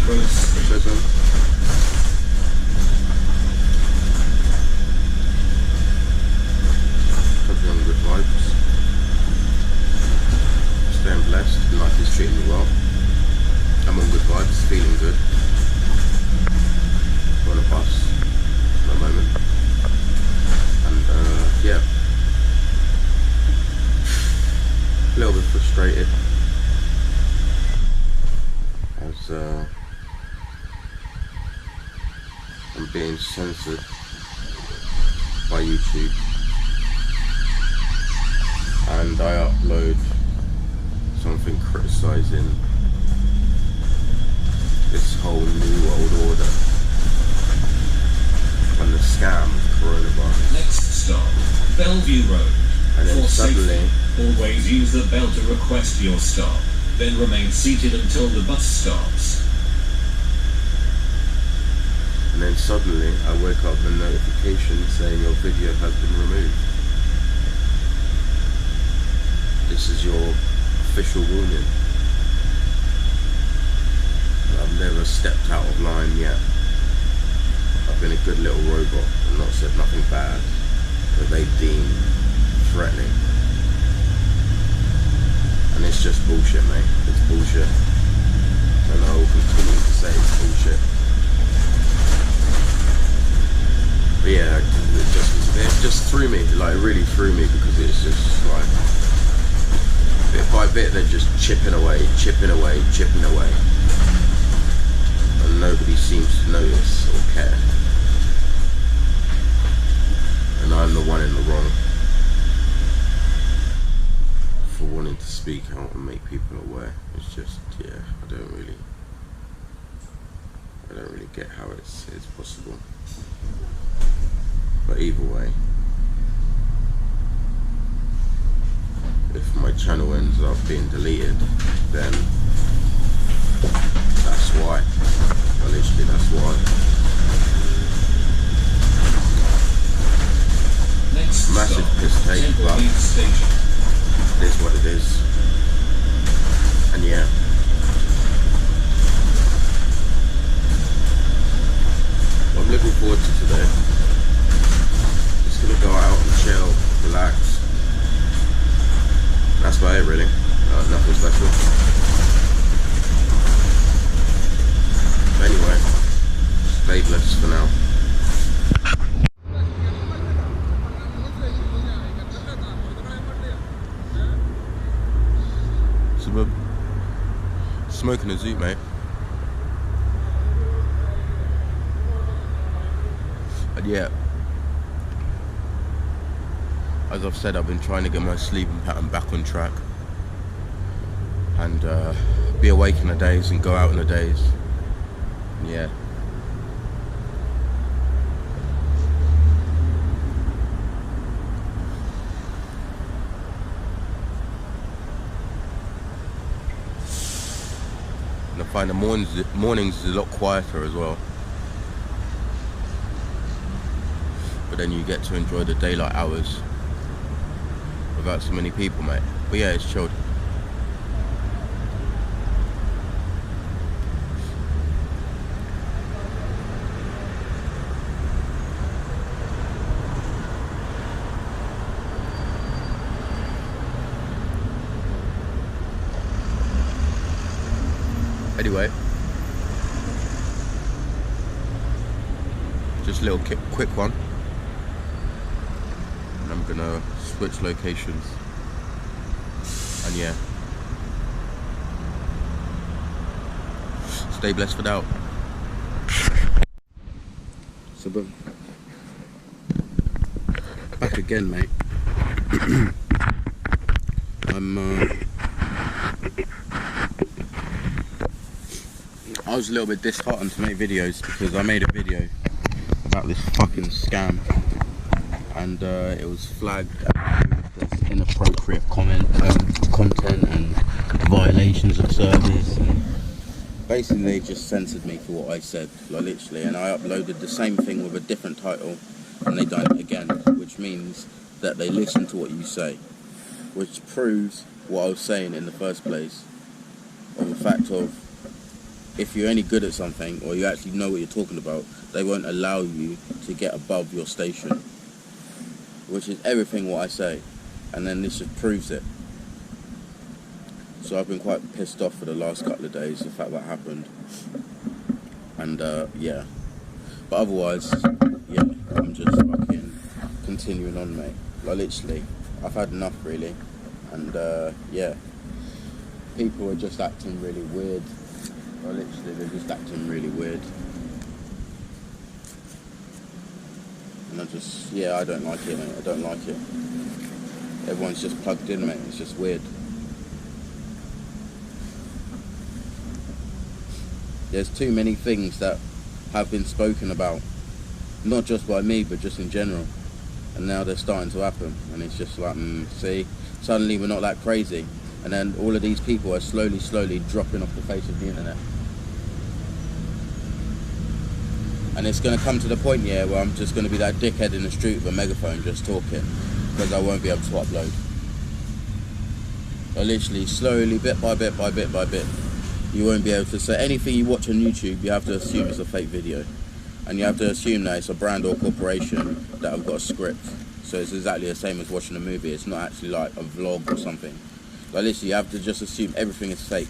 Hope you're on good vibes. Staying blessed. Life is treating me well. I'm on good vibes, feeling good. On a bus for a moment. And yeah. A little bit frustrated. As I'm being censored by YouTube, and I upload something criticising this whole new world order and the scam of coronavirus. Next stop, Bellevue Road. And then suddenly, always use the bell to request your stop, then remain seated until the bus stops. And then suddenly I wake up with a notification saying your video has been removed. This is your official warning. I've never stepped out of line yet. I've been a good little robot and not said nothing bad that they deem threatening. And it's just bullshit, mate. It's bullshit. And I will continue to say it's bullshit. But yeah, it just threw me, like it really threw me, because it's just like, bit by bit they're just chipping away, chipping away, chipping away. And nobody seems to notice or care. And I'm the one in the wrong for wanting to speak out and make people aware. It's just, yeah, I don't really get how it's possible. But either way, if my channel ends up being deleted, then that's why. Well, literally, that's why. Next Massive stop, piss take, but it is what it is. And yeah. I'm looking forward to today. Just gonna go out and chill, relax. That's about it, really. Nothing special. Anyway, stay blessed for now. Smoking a zoot, mate. And yeah, as I've said, I've been trying to get my sleeping pattern back on track and be awake in the days and go out in the days. And yeah. And I find the mornings is a lot quieter as well. But then you get to enjoy the daylight hours without so many people, mate. But yeah, it's chilled. Anyway, just a little quick one. And I'm gonna switch locations. And yeah, stay blessed for now. So boom, back again, mate. I was a little bit disheartened to make videos because I made a video about this fucking scam, and it was flagged as inappropriate content and violations of service. And basically, they just censored me for what I said, like literally. And I uploaded the same thing with a different title, and they done it again, which means that they listen to what you say, which proves what I was saying in the first place, of the fact of if you're any good at something or you actually know what you're talking about, they won't allow you to get above your station, which is everything what I say, and then this just proves it. So I've been quite pissed off for the last couple of days, the fact that happened, and yeah, but otherwise, yeah, I'm just fucking continuing on, mate. Like, literally, I've had enough, really, and yeah, people are just acting really weird. Like, literally, they're just acting really weird, and I just, yeah, I don't like it, mate. I don't like it. Everyone's just plugged in, mate. It's just weird. There's too many things that have been spoken about, not just by me, but just in general. And now they're starting to happen. And it's just like, see, suddenly we're not that crazy. And then all of these people are slowly dropping off the face of the internet. And it's going to come to the point, yeah, where I'm just going to be that dickhead in the street with a megaphone just talking, because I won't be able to upload. So literally, slowly, bit by bit, you won't be able to say anything you watch on YouTube. You have to assume it's a fake video, and you have to assume that it's a brand or corporation that have got a script. So it's exactly the same as watching a movie. It's not actually like a vlog or something. Like, literally, you have to just assume everything is fake,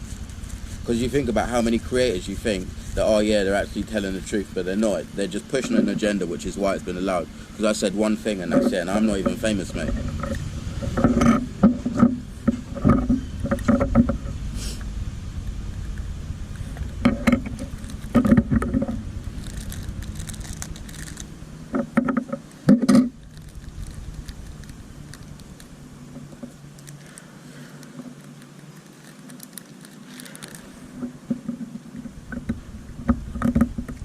because you think about how many creators you think that, oh yeah, they're actually telling the truth, but they're not. They're just pushing an agenda, which is why it's been allowed. Because I said one thing and that's it, and I'm not even famous, mate.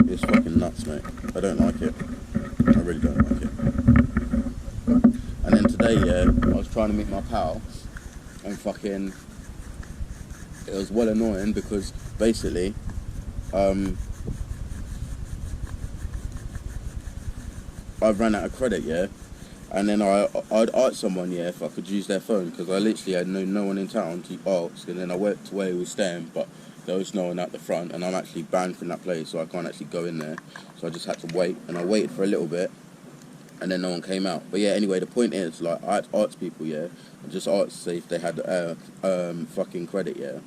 It's fucking nuts, mate. I don't like it. I really don't like it. And then today, yeah, I was trying to meet my pal, and fucking, it was well annoying because basically, I've ran out of credit, yeah, and then I'd ask someone, yeah, if I could use their phone, because I literally had no one in town to ask, and then I went to where he was staying, but there was no one at the front, and I'm actually banned from that place, so I can't actually go in there. So I just had to wait, and I waited for a little bit, and then no one came out. But yeah, anyway, the point is, like, I had to ask people, yeah, I just asked to see if they had fucking credit, yeah,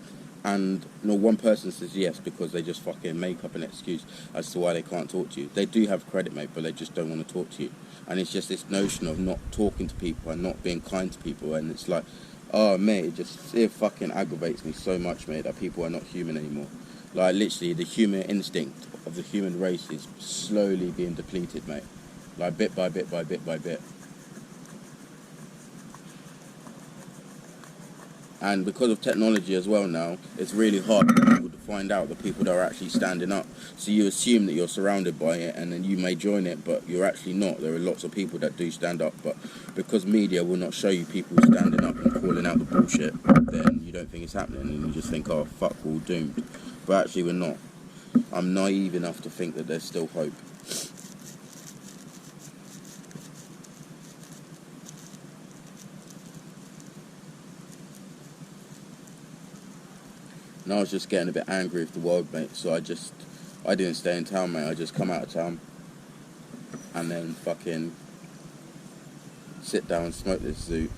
and no one person says yes, because they just fucking make up an excuse as to why they can't talk to you. They do have credit, mate, but they just don't want to talk to you. And it's just this notion of not talking to people and not being kind to people, and it's like, oh, mate, it fucking aggravates me so much, mate, that people are not human anymore. Like, literally, the human instinct of the human race is slowly being depleted, mate. Like, bit by bit. And because of technology as well now, it's really hard for people to find out the people that are actually standing up. So you assume that you're surrounded by it, and then you may join it, but you're actually not. There are lots of people that do stand up, but because media will not show you people standing up and calling out the bullshit, then you don't think it's happening, and you just think, oh, fuck, we're all doomed. But actually, we're not. I'm naive enough to think that there's still hope. And I was just getting a bit angry with the world, mate, so I didn't stay in town, mate. I just come out of town and then fucking sit down and smoke this zoot.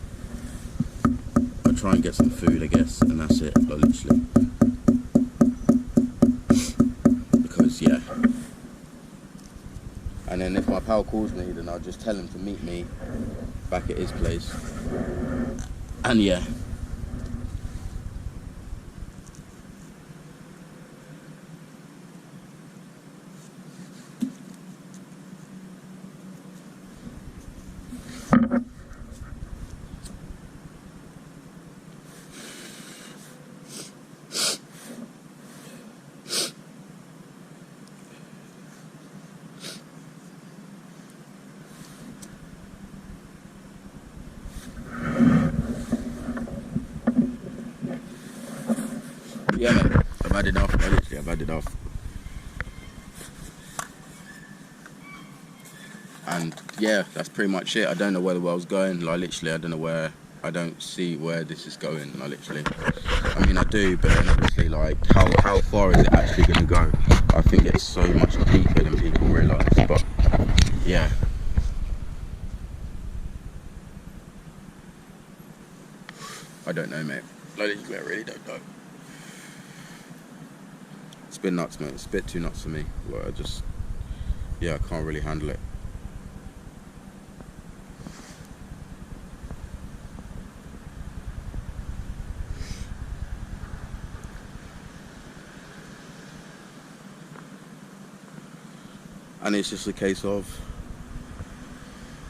I try and get some food, I guess, and that's it, like, literally. Because, yeah. And then if my pal calls me, then I'll just tell him to meet me back at his place. And yeah. Yeah, man, I've had enough. I've had enough. And yeah, that's pretty much it. I don't know where the world's going. Like, literally, I don't know where I don't see where this is going. I literally, I mean I do, but then obviously like how far is it actually going to go? I think it's so much deeper than people realise. But yeah, I don't know, mate. Like, I really don't know. It's a bit nuts, mate. It's a bit too nuts for me. Like, I can't really handle it. And it's just a case of,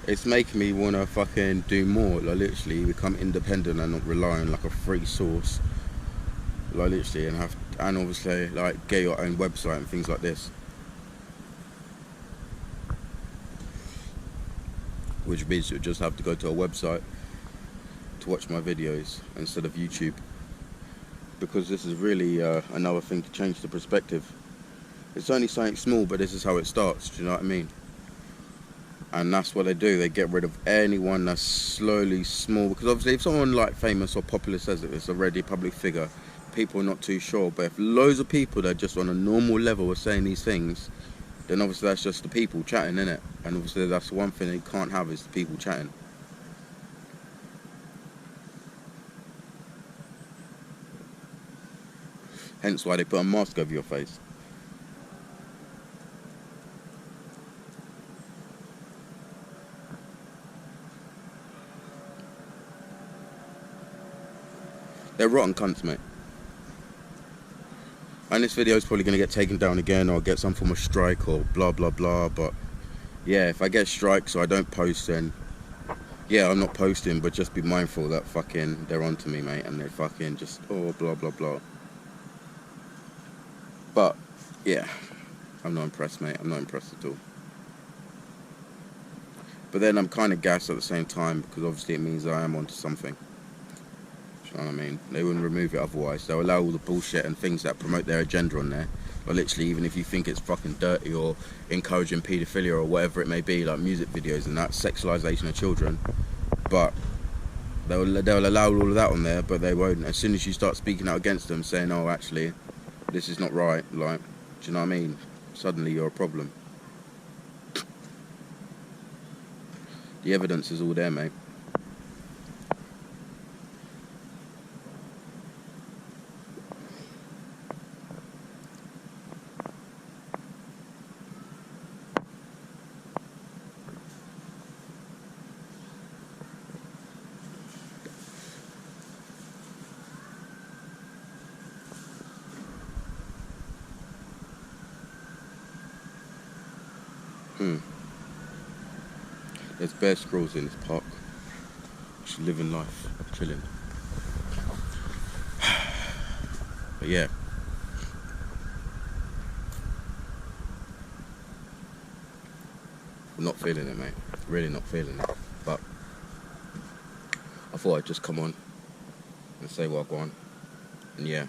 it's making me want to fucking do more. Like, literally become independent and not rely on like a free source. Like, literally, and obviously like get your own website and things like this. Which means you just have to go to a website to watch my videos instead of YouTube. Because this is really another thing to change the perspective. It's only something small, but this is how it starts, do you know what I mean? And that's what they do, they get rid of anyone that's slowly small. Because obviously if someone like famous or popular says it, it's already a public figure, people are not too sure. But if loads of people that are just on a normal level are saying these things, then obviously that's just the people chatting, innit? And obviously that's the one thing they can't have, is the people chatting. Hence why they put a mask over your face. They're rotten cunts, mate. And this video is probably going to get taken down again, or get some form of strike or blah blah blah. But yeah, if I get strikes or I don't post, then yeah, I'm not posting. But just be mindful that fucking they're onto me, mate, and they're fucking just blah blah blah. But yeah, I'm not impressed, mate. I'm not impressed at all. But then I'm kind of gassed at the same time, because obviously it means I am onto something. You know what I mean? They wouldn't remove it otherwise. They'll allow all the bullshit and things that promote their agenda on there. But literally, even if you think it's fucking dirty or encouraging paedophilia or whatever it may be, like music videos and that, sexualization of children, but they'll allow all of that on there, but they won't. As soon as you start speaking out against them, saying, oh, actually, this is not right, like, do you know what I mean? Suddenly you're a problem. The evidence is all there, mate. There's bare squirrels in this park. Just living life, chilling. But yeah. I'm not feeling it, mate. Really not feeling it. But I thought I'd just come on and say what I want. And yeah.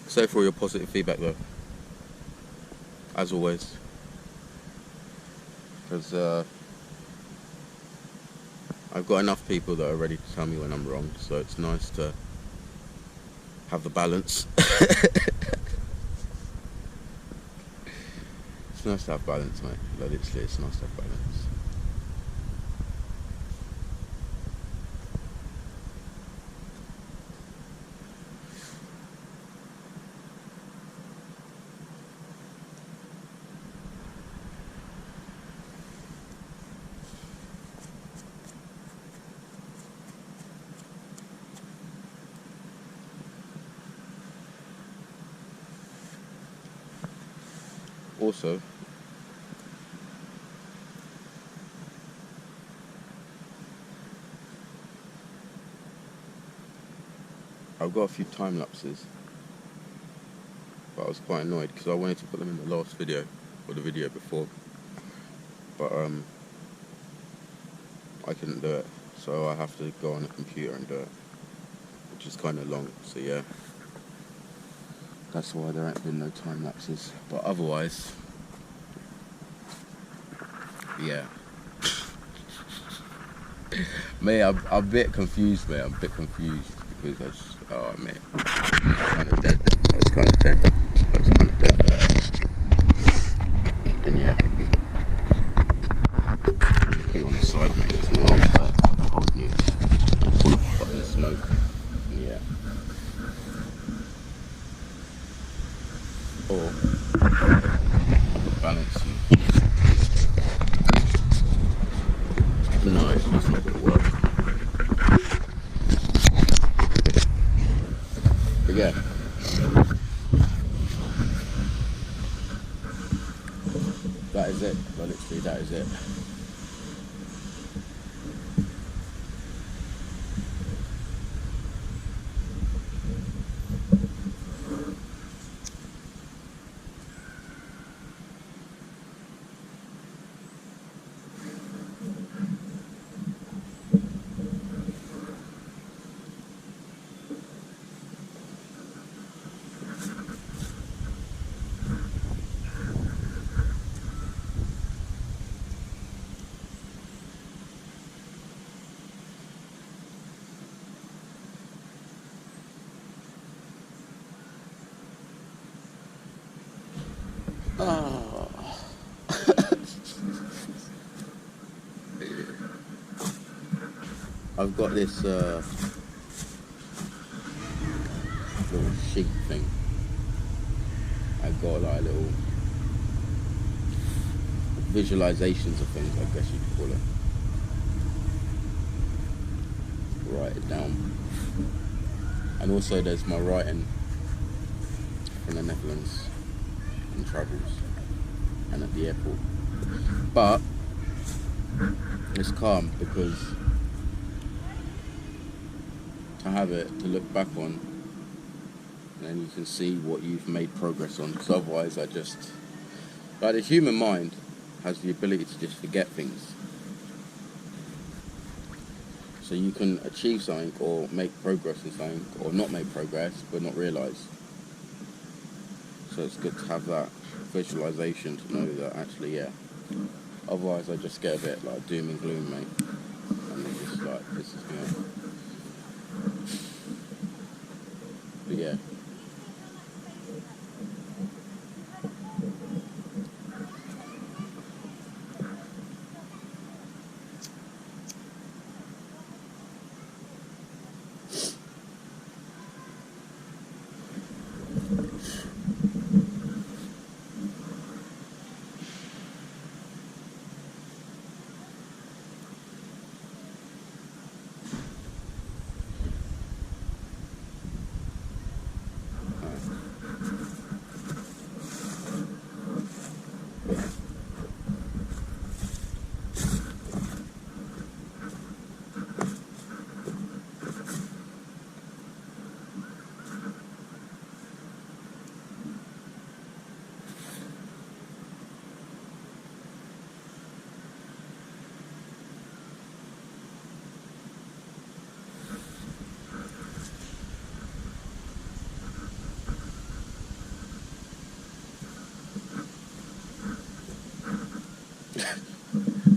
So for all your positive feedback though, as always, because I've got enough people that are ready to tell me when I'm wrong, so it's nice to have the balance. It's nice to have balance, mate. Like, literally, it's nice to have balance. Also, I've got a few time lapses, but I was quite annoyed because I wanted to put them in the last video or the video before, but I couldn't do it, so I have to go on a computer and do it, which is kind of long. So yeah, that's why there ain't been no time lapses. But otherwise, yeah. Mate, I'm a bit confused, mate. I'm a bit confused because I just, oh mate, kind of dead. I was kind of dead. And yeah, put it on the side, mate. It's not holding you. Full of fucking smoke. And yeah. Or I could balance you. No, it's not going to work. But yeah. That is it. Well, literally, that is it. Oh. I've got this little sheet thing. I've got like little visualizations of things, I guess you could call it. Write it down. And also there's my writing from the Netherlands and travels and at the airport. But it's calm because to have it to look back on, and then you can see what you've made progress on. Because otherwise I just, like, the human mind has the ability to just forget things. So you can achieve something or make progress in something or not make progress but not realise. So it's good to have that visualisation to know that actually, yeah. Otherwise I just get a bit like doom and gloom, mate. And it just like pisses me off. But yeah.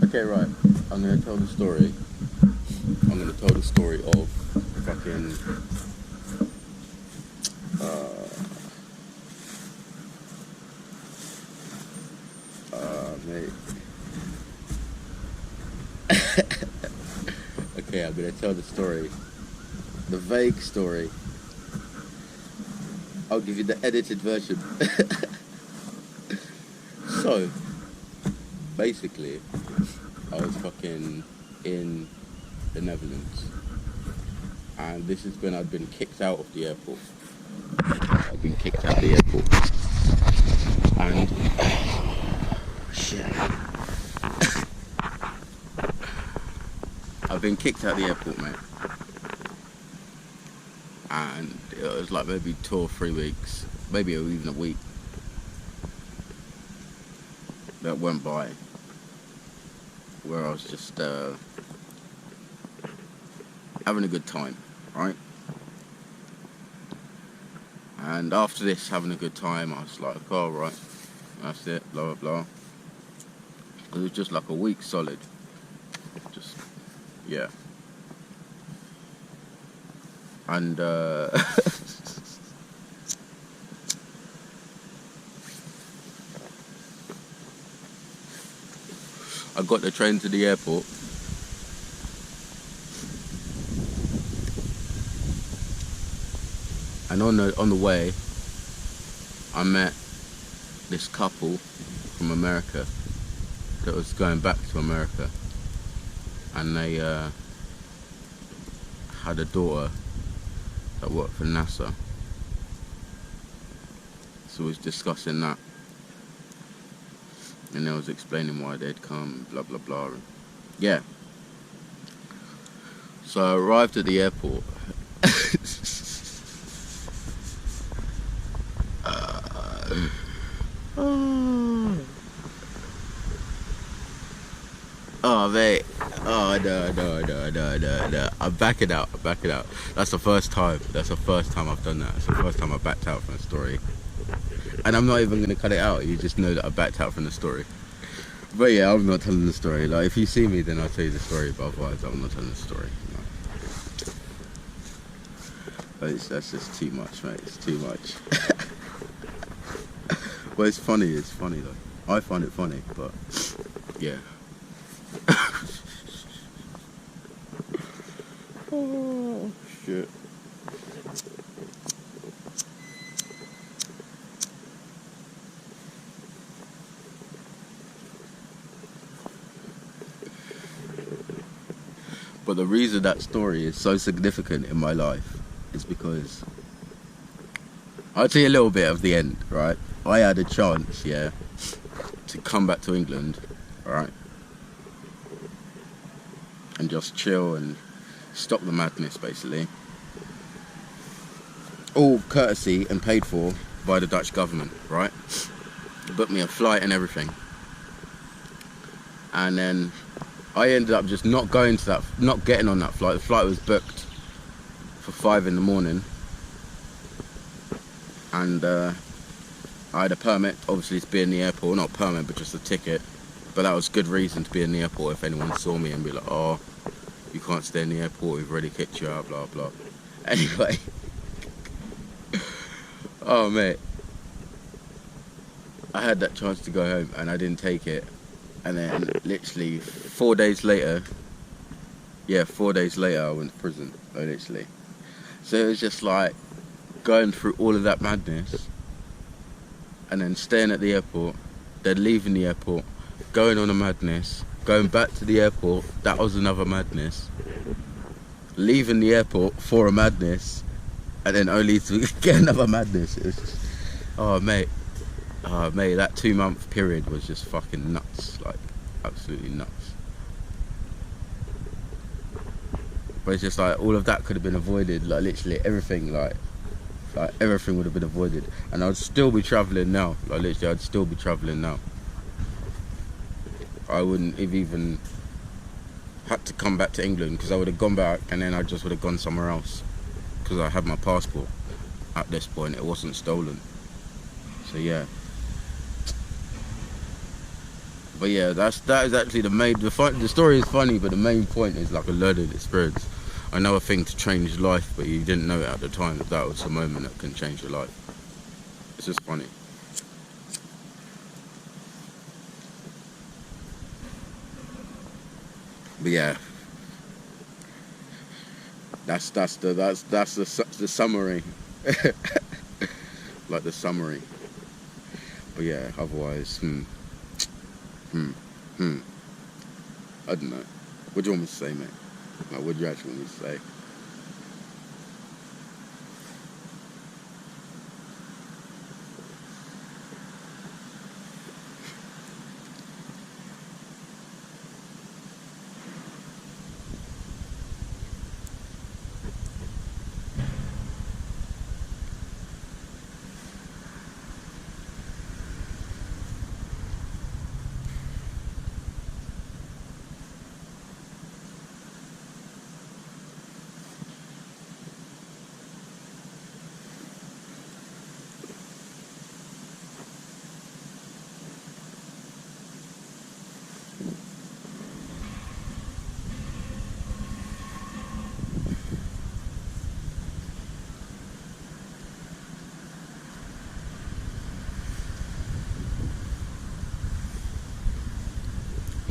Okay, right. I'm gonna tell the story. I'm gonna tell the story of fucking mate. Okay, I'm gonna tell the story. The vague story. I'll give you the edited version. So, basically, I was fucking in the Netherlands, and this is when I'd been kicked out of the airport. I'd been kicked out of the airport, and Shit. I've been kicked out of the airport, mate. And it was like maybe 2 or 3 weeks, maybe even a week, that went by where I was just having a good time, right? And after this, having a good time, I was like, oh, right, that's it, blah, blah, blah. It was just like a week solid. Just, yeah. And, I got the train to the airport. And on the way, I met this couple from America that was going back to America, and they had a daughter that worked for NASA. So we was discussing that, and I was explaining why they'd come, blah blah blah. Yeah. So I arrived at the airport. Oh mate, oh no. I'm backing out. That's the first time I've done that. It's the first time I backed out from a story. And I'm not even going to cut it out, you just know that I backed out from the story. But yeah, I'm not telling the story. Like, if you see me, then I'll tell you the story, but otherwise I'm not telling the story. No. But that's just too much, mate, it's too much. Well, it's funny though. I find it funny, but yeah. Oh, shit. But the reason that story is so significant in my life is because I'll tell you a little bit of the end, right? I had a chance, yeah, to come back to England, right, and just chill and stop the madness, basically. All courtesy and paid for by the Dutch government, right? They booked me a flight and everything. And then I ended up just not getting on that flight. The flight was booked for 5 in the morning. And I had a permit, obviously, to be in the airport. Not a permit, but just a ticket. But that was good reason to be in the airport if anyone saw me and be like, oh, you can't stay in the airport, we've already kicked you out, blah, blah. Anyway. Oh, mate. I had that chance to go home and I didn't take it. And then literally 4 days later, I went to prison, literally. So it was just like going through all of that madness and then staying at the airport, then leaving the airport, going on a madness, going back to the airport, that was another madness, leaving the airport for a madness, and then only to get another madness. It was just, oh mate, that 2-month period was just fucking nuts, like absolutely nuts. But it's just like all of that could have been avoided, like literally everything, like everything would have been avoided, and I'd still be travelling now. Like literally, I'd still be travelling now. I wouldn't have even had to come back to England because I would have gone back and then I just would have gone somewhere else because I had my passport at this point. It wasn't stolen. So yeah. But yeah, that is actually the story is funny, but the main point is like a learning experience. I know a thing to change life, but you didn't know it at the time that was the moment that can change your life. It's just funny. But yeah, that's the summary. Like the summary. But yeah, otherwise, I don't know. What do you want me to say, mate? Like, what do you actually want me to say?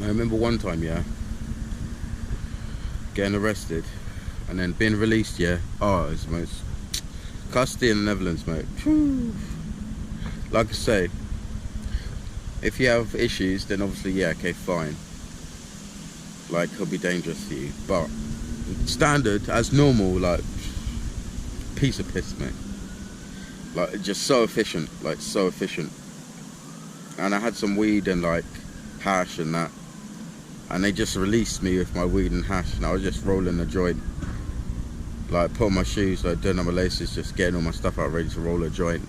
I remember one time, yeah, getting arrested and then being released, yeah. Oh, it's the most custody in the Netherlands, mate. Whew. Like I say, if you have issues, then obviously, yeah, okay, fine. Like, it'll be dangerous for you. But standard, as normal, like, piece of piss, mate. Like, just so efficient, like, so efficient. And I had some weed and, like, hash and that. And they just released me with my weed and hash. And I was just rolling a joint. Like, put on my shoes, like, doing on my laces, just getting all my stuff out, ready to roll a joint.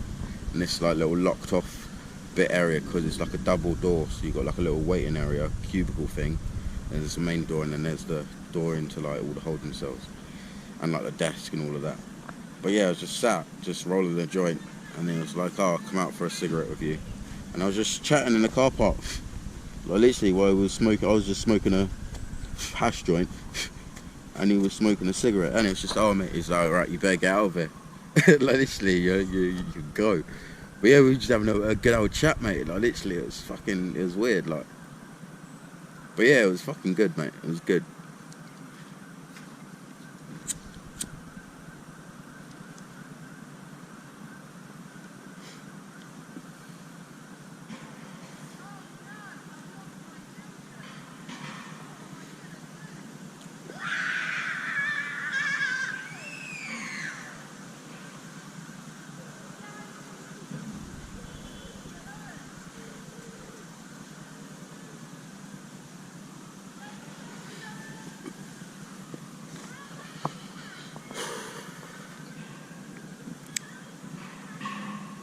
And this, like, little locked off bit area, because it's like a double door. So you got, like, a little waiting area, cubicle thing. And there's the main door, and then there's the door into, like, all the holding cells. And, like, the desk and all of that. But yeah, I was just sat, just rolling a joint, and he was like, "Oh, I'll come out for a cigarette with you." And I was just chatting in the car park. Like, literally, while we were smoking, I was just smoking a hash joint, and he was smoking a cigarette. And it's just, "Oh, mate," he's like, "Alright, you better get out of here." Like, literally, you can go. But yeah, we were just having a good old chat, mate. Like, literally, it was weird, like. But yeah, it was fucking good, mate. It was good.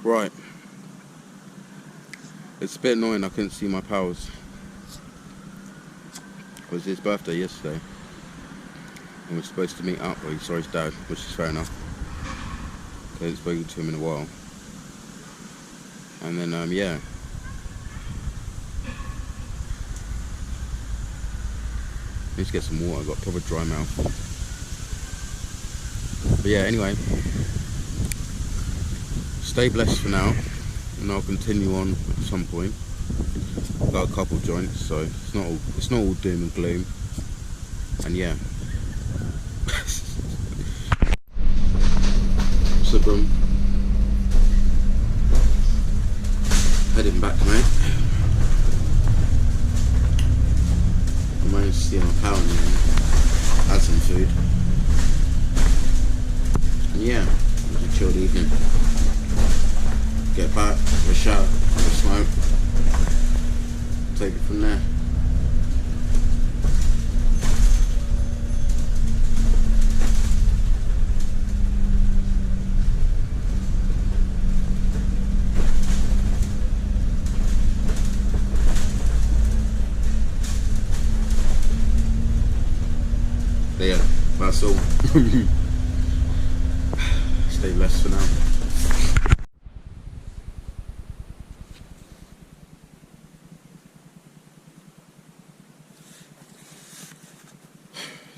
Right. It's a bit annoying I couldn't see my pals. It was his birthday yesterday. And we're supposed to meet up, but he saw his dad, which is fair enough. I hadn't spoken to him in a while. And then, yeah. Need to get some water, I've got a proper dry mouth. But yeah, anyway. Stay blessed for now. And I'll continue on at some point. I've got a couple joints, so it's not all doom and gloom. And yeah. So heading back, mate. I managed to see my pal and had some food. And yeah, it was a chilled evening. Get back, have a shower, have a smoke, take it from there. But yeah, that's all. Stay blessed for now.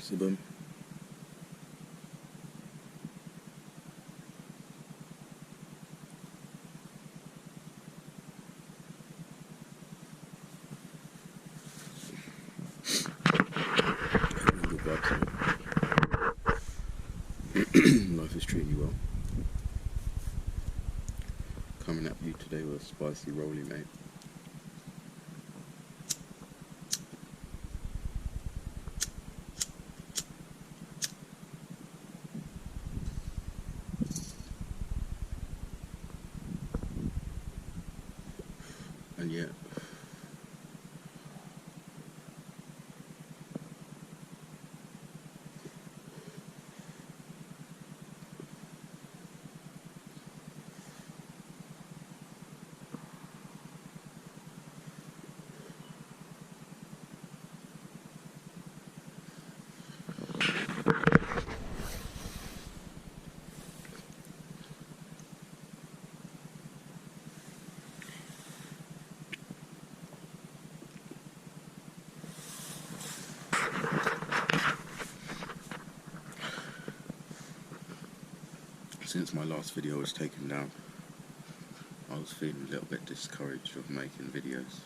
So boom. Life is treating you well. Coming at you today with a spicy rolly, mate. And yeah. Since my last video was taken down, I was feeling a little bit discouraged of making videos.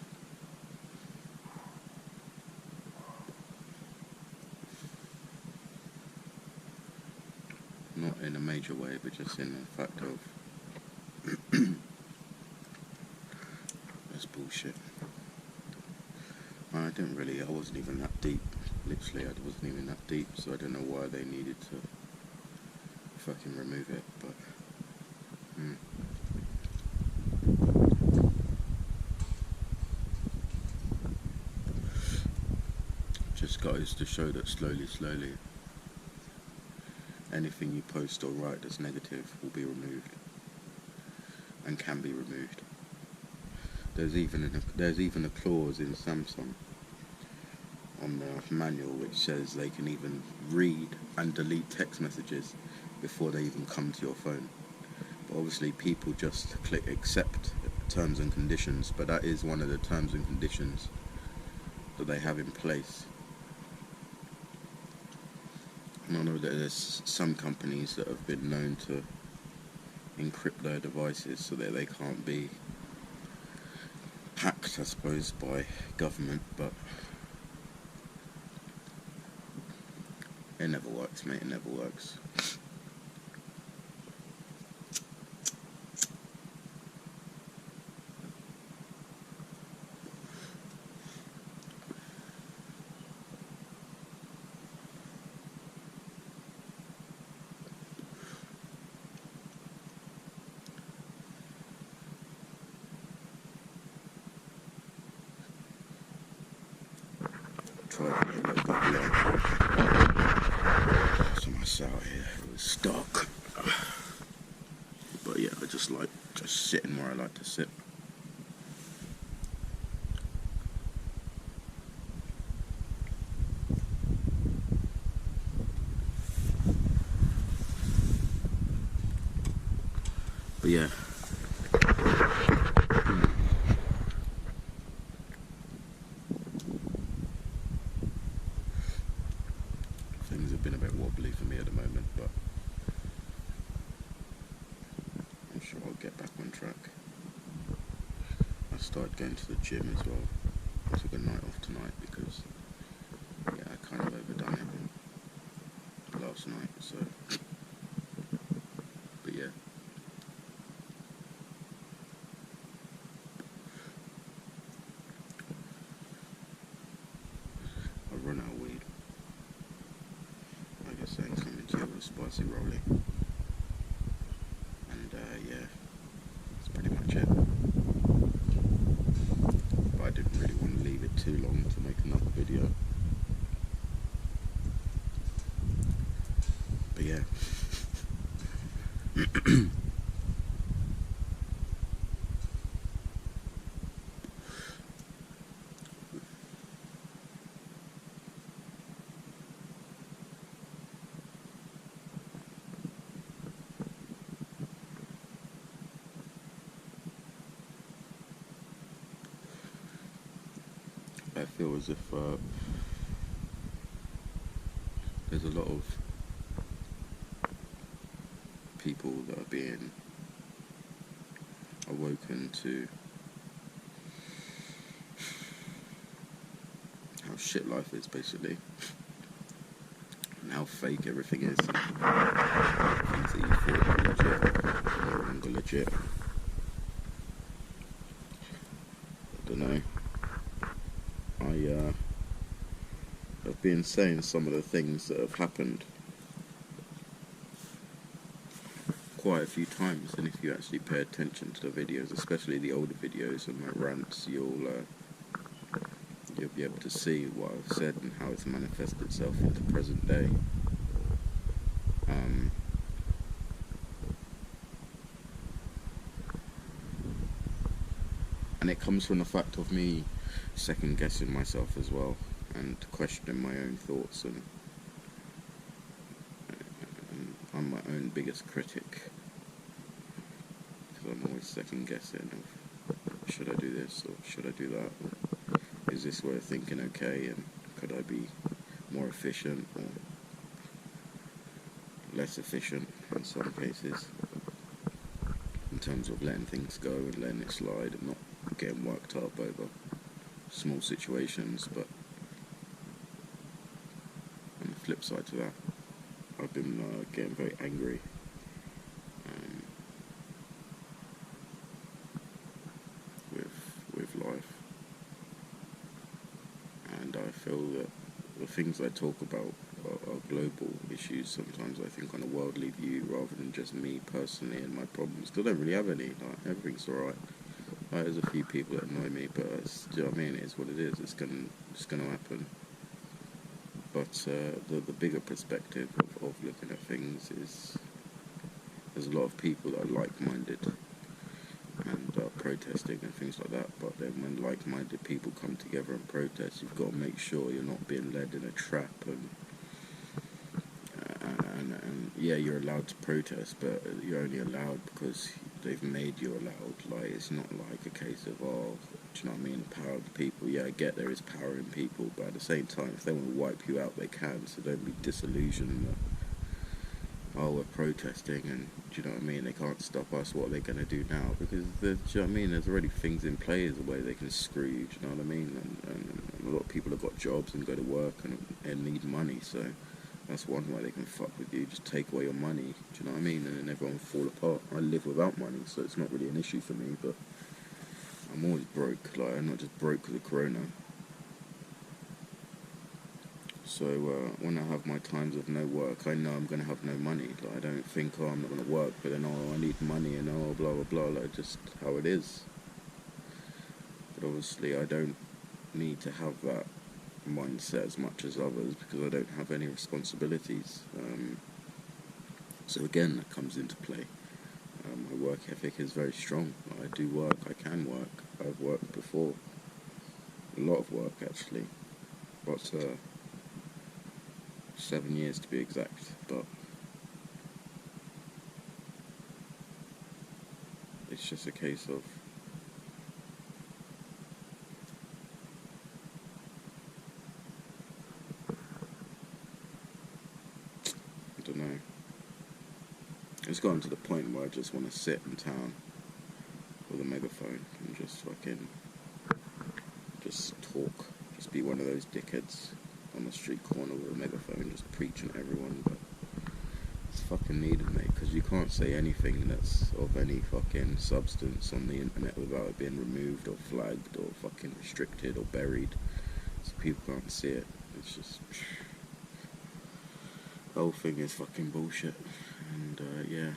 in a major way, but just in the fact of that's bullshit. I wasn't even that deep. Literally, I wasn't even that deep, so I don't know why they needed to fucking remove it, but just goes to show that slowly, anything you post or write that's negative will be removed, and can be removed. There's even a clause in Samsung on the manual which says they can even read and delete text messages before they even come to your phone. But obviously people just click accept terms and conditions, but that is one of the terms and conditions that they have in place. And I know that there's some companies that have been known to encrypt their devices so that they can't be hacked, I suppose, by government, but it never works, mate, it never works. Tried to get a little bit long. So myself here, it was stuck. But yeah, I just like sitting where I like to sit. But yeah. Things have been a bit wobbly for me at the moment, but I'm sure I'll get back on track. I started going to the gym as well. I took a night off tonight because, yeah, I kind of overdone it last night, so, but yeah. I've run out of weed. Like I say, I'm coming to you with a spicy rollie. And yeah, that's pretty much it. But I didn't really want to leave it too long to make another video. But yeah. I feel as if there's a lot of people that are being awoken to how shit life is, basically, and how fake everything is. Things that you thought were legit are no longer legit. I don't know. I've been saying some of the things that have happened quite a few times, and if you actually pay attention to the videos, especially the older videos and my rants, you'll be able to see what I've said and how it's manifested itself into present day. And it comes from the fact of me second guessing myself as well, and questioning my own thoughts, and I'm my own biggest critic, because I'm always second guessing of, should I do this or should I do that, or is this way of thinking okay, and could I be more efficient or less efficient in some cases, in terms of letting things go and letting it slide and not getting worked up over small situations. But on the flip side to that, I've been getting very angry. With life, and I feel that the things I talk about are global issues. Sometimes I think on a worldly view rather than just me personally and my problems, because I don't really have any. Like, everything's alright. Like, there's a few people that annoy me, but it's, do you know what I mean? It's what it is. It's gonna happen. But the bigger perspective of looking at things is there's a lot of people that are like-minded and protesting and things like that, but then when like-minded people come together and protest, you've got to make sure you're not being led in a trap, and yeah, you're allowed to protest, but you're only allowed because they've made you allowed. Like, it's not like a case of, oh, do you know what I mean, power of the people. Yeah, I get there is power in people, but at the same time, if they want to wipe you out, they can, so don't be disillusioned that, oh, we're protesting and, do you know what I mean, they can't stop us, what are they going to do now? Because, do you know what I mean, there's already things in play as a way they can screw you, do you know what I mean? And a lot of people have got jobs and go to work and need money, so that's one way they can fuck with you, just take away your money, do you know what I mean? And then everyone will fall apart. I live without money, so it's not really an issue for me, but I'm always broke. Like, I'm not just broke because of Corona. So when I have my times of no work, I know I'm going to have no money. Like, I don't think, oh, I'm not going to work, but then, oh, I need money, and oh, blah, blah, blah, like, just how it is. But obviously I don't need to have that mindset as much as others because I don't have any responsibilities. So again, that comes into play. My work ethic is very strong. I do work, I can work. I've worked before. A lot of work, actually. But 7 years to be exact, but it's just a case of I don't know. It's gotten to the point where I just want to sit in town with a megaphone and just fucking just talk, just be one of those dickheads on the street corner with a megaphone just preaching at everyone, but it's fucking needed, mate, because you can't say anything that's of any fucking substance on the internet without it being removed or flagged or fucking restricted or buried, so people can't see it. It's just, the whole thing is fucking bullshit, and yeah.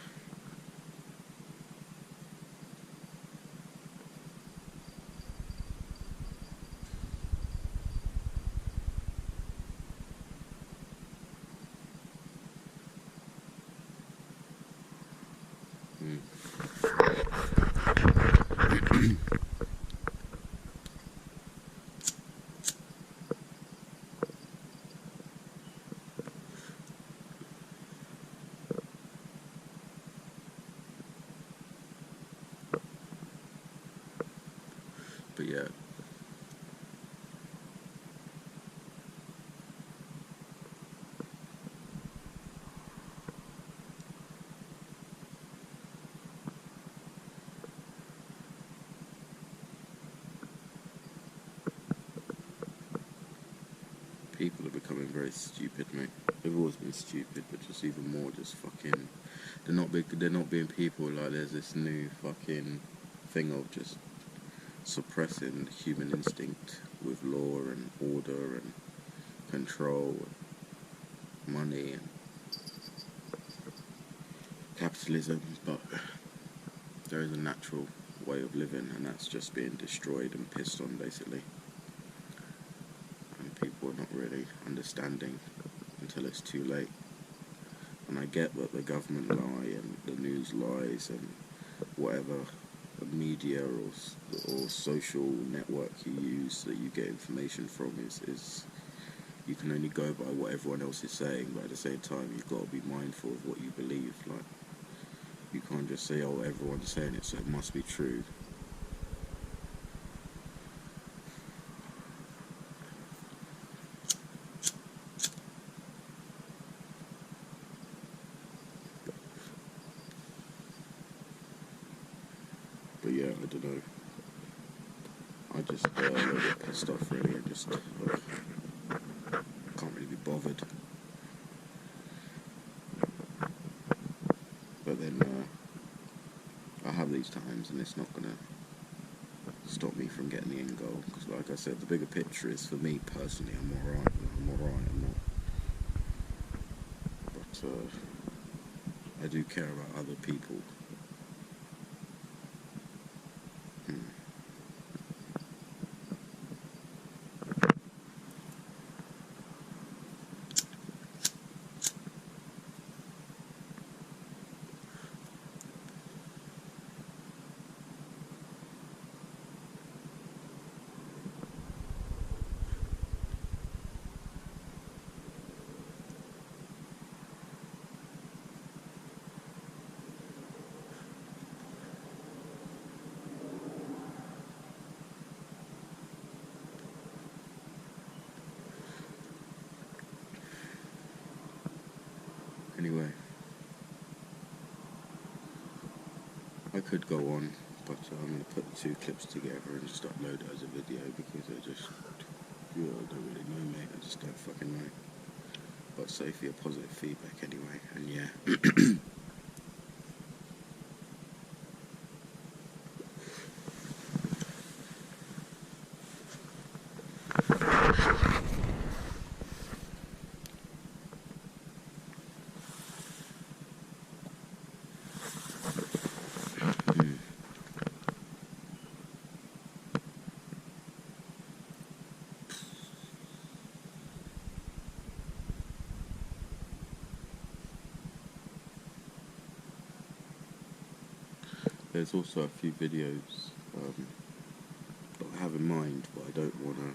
But yeah. People are becoming very stupid, mate. They've always been stupid, but just even more, just fucking. They're not being people. Like, there's this new fucking thing of just suppressing human instinct with law and order and control and money and capitalism, but there is a natural way of living, and that's just being destroyed and pissed on, basically. And people are not really understanding until it's too late. And I get that the government lie and the news lies and whatever media or social network you use that you get information from is you can only go by what everyone else is saying, but at the same time you've got to be mindful of what you believe. Like, you can't just say, oh, everyone's saying it, so it must be true. But yeah, I don't know. I just a little bit pissed off, really. I just can't really be bothered. have these times, and it's not gonna stop me from getting the end goal. Because, like I said, the bigger picture is, for me personally, I'm alright. I'm not. But I do care about other people. Anyway, I could go on, but I'm going to put the 2 clips together and just upload it as a video, because I just, I don't really know, mate. I just don't fucking know. But say for your positive feedback anyway, and yeah. There's also a few videos that I have in mind, but I don't want to.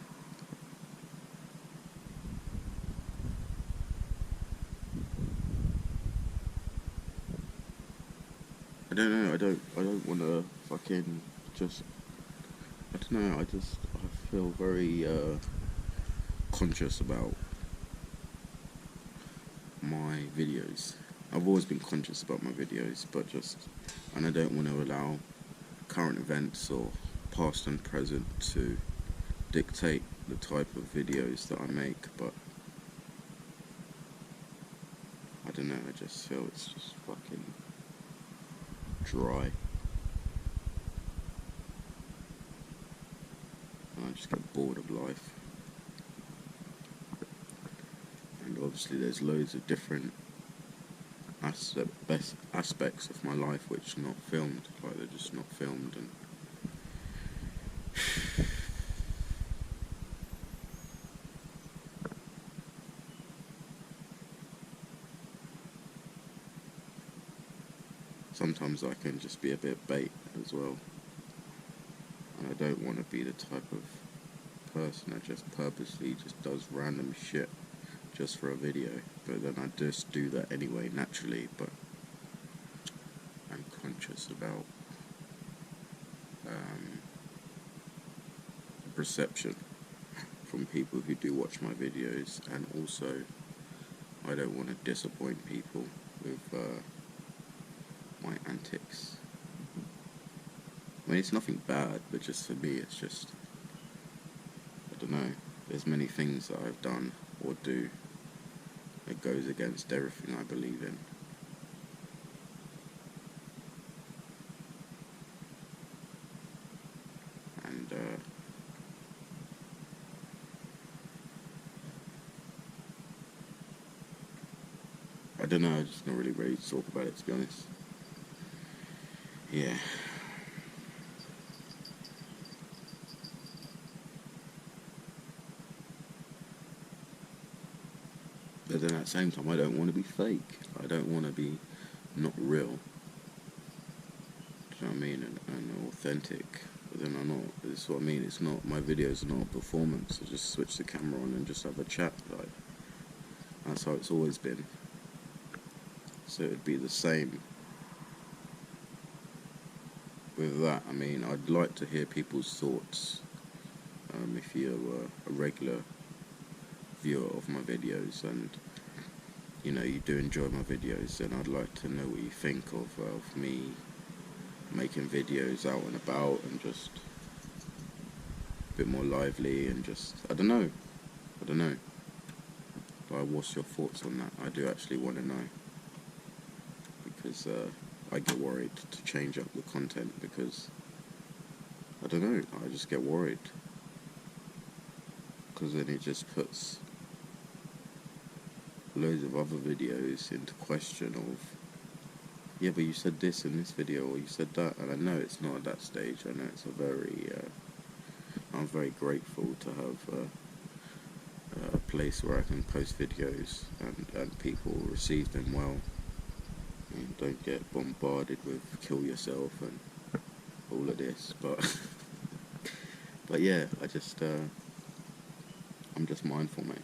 I don't know. I don't want to fucking just. I don't know. I feel very conscious about my videos. I've always been conscious about my videos, and I don't want to allow current events or past and present to dictate the type of videos that I make, but I don't know, I just feel it's just fucking dry. And I just get bored of life. And obviously there's loads of different aspects of my life which are not filmed, like they're just not filmed, and sometimes I can just be a bit bait as well, and I don't want to be the type of person that just purposely just does random shit just for a video, but then I just do that anyway naturally. But I'm conscious about perception from people who do watch my videos, and also I don't want to disappoint people with my antics. I mean, it's nothing bad, but just for me, it's just, I don't know, there's many things that I've done or do that goes against everything I believe in. And I don't know, I'm just not really ready to talk about it, to be honest. Yeah. But then at the same time, I don't want to be fake. I don't want to be not real. Do you know what I mean? And authentic. But then I'm not. That's what I mean. It's not, my videos are not a performance. I just switch the camera on and just have a chat. Like, that's how it's always been. So it'd be the same with that. I mean, I'd like to hear people's thoughts. If you're a regular viewer of my videos, and you know you do enjoy my videos, then I'd like to know what you think of me making videos out and about, and just a bit more lively, and just I don't know. Like, what's your thoughts on that? I do actually want to know, because I get worried to change up the content because, I don't know, I just get worried. Because then it just puts loads of other videos into question of, yeah, but you said this in this video, or you said that, and I know it's not at that stage. I know it's a very, I'm very grateful to have a place where I can post videos and people receive them well, and don't get bombarded with kill yourself and all of this, but yeah, I'm just mindful, mate.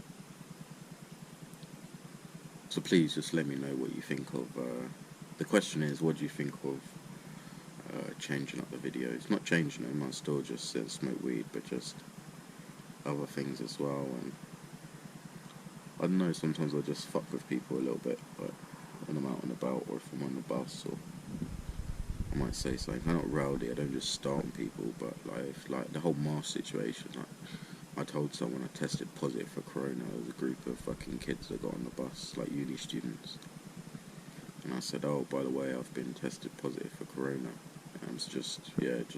So please just let me know what you think of, the question is, what do you think of changing up the videos? Not changing them, I still just sit and smoke weed, but just other things as well. And I don't know, sometimes I just fuck with people a little bit, but when I'm out and about, or if I'm on the bus, or I might say something. I'm not rowdy, I don't just start on people, but like the whole mask situation, like, I told someone I tested positive for corona. There was a group of fucking kids that got on the bus, like uni students. And I said, oh, by the way, I've been tested positive for corona. And it's just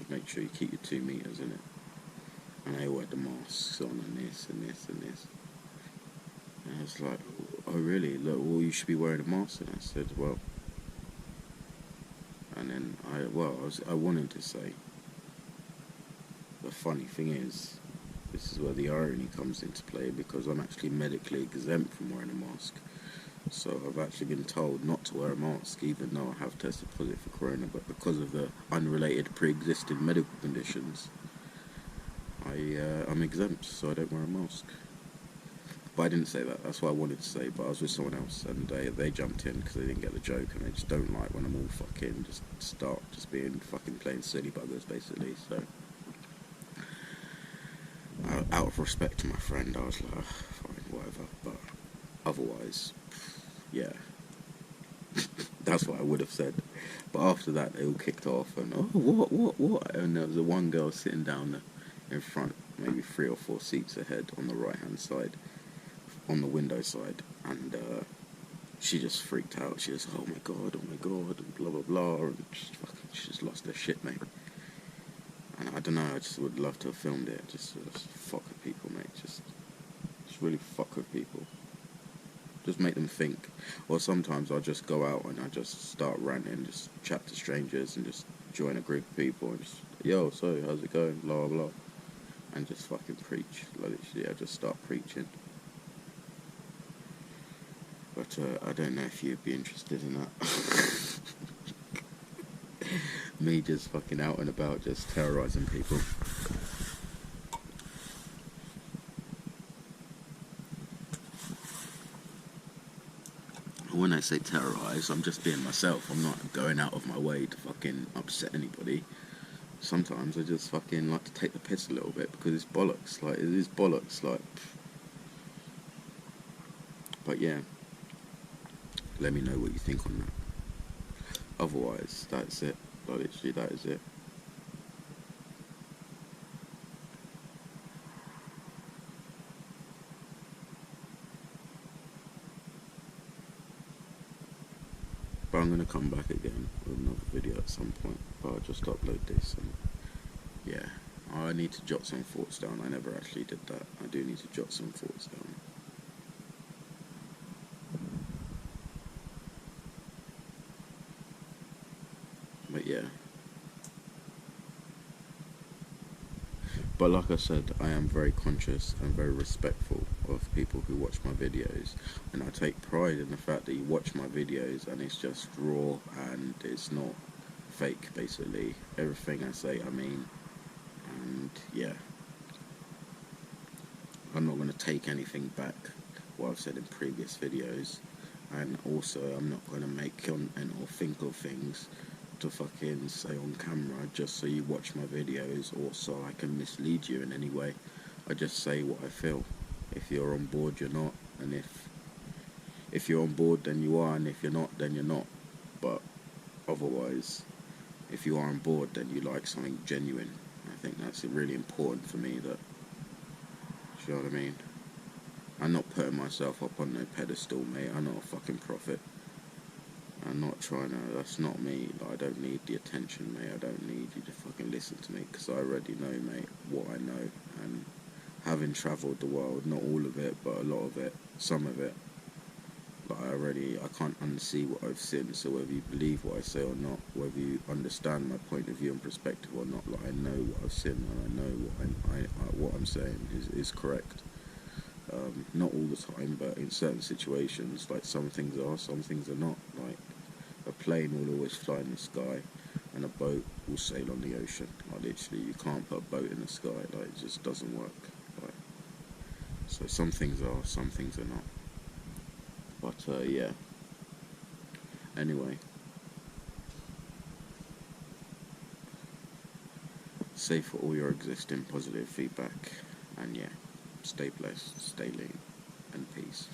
make sure you keep your 2 meters in it. And they all had the masks on and this and this and this. And I was like, oh really? Look, well, you should be wearing a mask. And I said, well. And then I wanted to say, the funny thing is, this is where the irony comes into play, because I'm actually medically exempt from wearing a mask. So I've actually been told not to wear a mask, even though I have tested positive for corona, but because of the unrelated pre-existing medical conditions, I'm exempt, so I don't wear a mask. But I didn't say that, that's what I wanted to say, but I was with someone else, and they jumped in because they didn't get the joke, and they just don't like when I'm all fucking, just being fucking plain silly buggers, basically, so... out of respect to my friend, I was like, oh, fine, whatever, but otherwise... yeah, that's what I would have said. But after that, they all kicked off, and oh, what? And there was a one girl sitting down in front, maybe 3 or 4 seats ahead on the right-hand side, on the window side, and she just freaked out. She was, oh my god, and blah blah blah, and she just lost her shit, mate. And I don't know, I just would love to have filmed it. Just fuck with people, mate. Just really fuck with people. Just make them think. Or sometimes I'll just go out and I just start ranting, just chat to strangers and just join a group of people and just, yo, so how's it going, blah blah, and just fucking preach. Like, I just start preaching. But I don't know if you'd be interested in that. Me just fucking out and about, just terrorising people. When I say terrorise, I'm just being myself. I'm not going out of my way to fucking upset anybody. Sometimes I just fucking like to take the piss a little bit because it's bollocks. Like, it is bollocks. Like, but yeah, let me know what you think on that. Otherwise, that's it. Like, literally, that is it. But I'm going to come back again with another video at some point, but I'll just upload this, and yeah, I need to jot some thoughts down. I never actually did that. I do need to jot some thoughts down. But yeah, but like I said, I am very conscious and very respectful of people who watch my videos, and I take pride in the fact that you watch my videos and it's just raw and it's not fake. Basically, everything I say I mean, and yeah, I'm not going to take anything back what I've said in previous videos, and also I'm not going to make content or think of things to fucking say on camera just so you watch my videos or so I can mislead you in any way. I just say what I feel. If you're on board, you're not, and if you're on board, then you are, and if you're not, then you're not. But otherwise, if you are on board, then you like something genuine. I think that's really important for me. That, do you know what I mean? I'm not putting myself up on no pedestal, mate. I'm not a fucking prophet. I'm not trying to, that's not me. Like, I don't need the attention, mate. I don't need you to fucking listen to me, because I already know, mate, what I know. And having travelled the world, not all of it, but a lot of it, some of it, like, I can't unsee what I've seen. So whether you believe what I say or not, whether you understand my point of view and perspective or not, like, I know what I've seen, and I know what I'm saying is correct. Not all the time, but in certain situations, like, some things are, some things are not. Like, a plane will always fly in the sky, and a boat will sail on the ocean. Like, literally, you can't put a boat in the sky. Like, it just doesn't work. Like, so some things are, some things are not. But yeah. Anyway, save for all your existing positive feedback, and yeah, stay blessed, stay lean, and peace.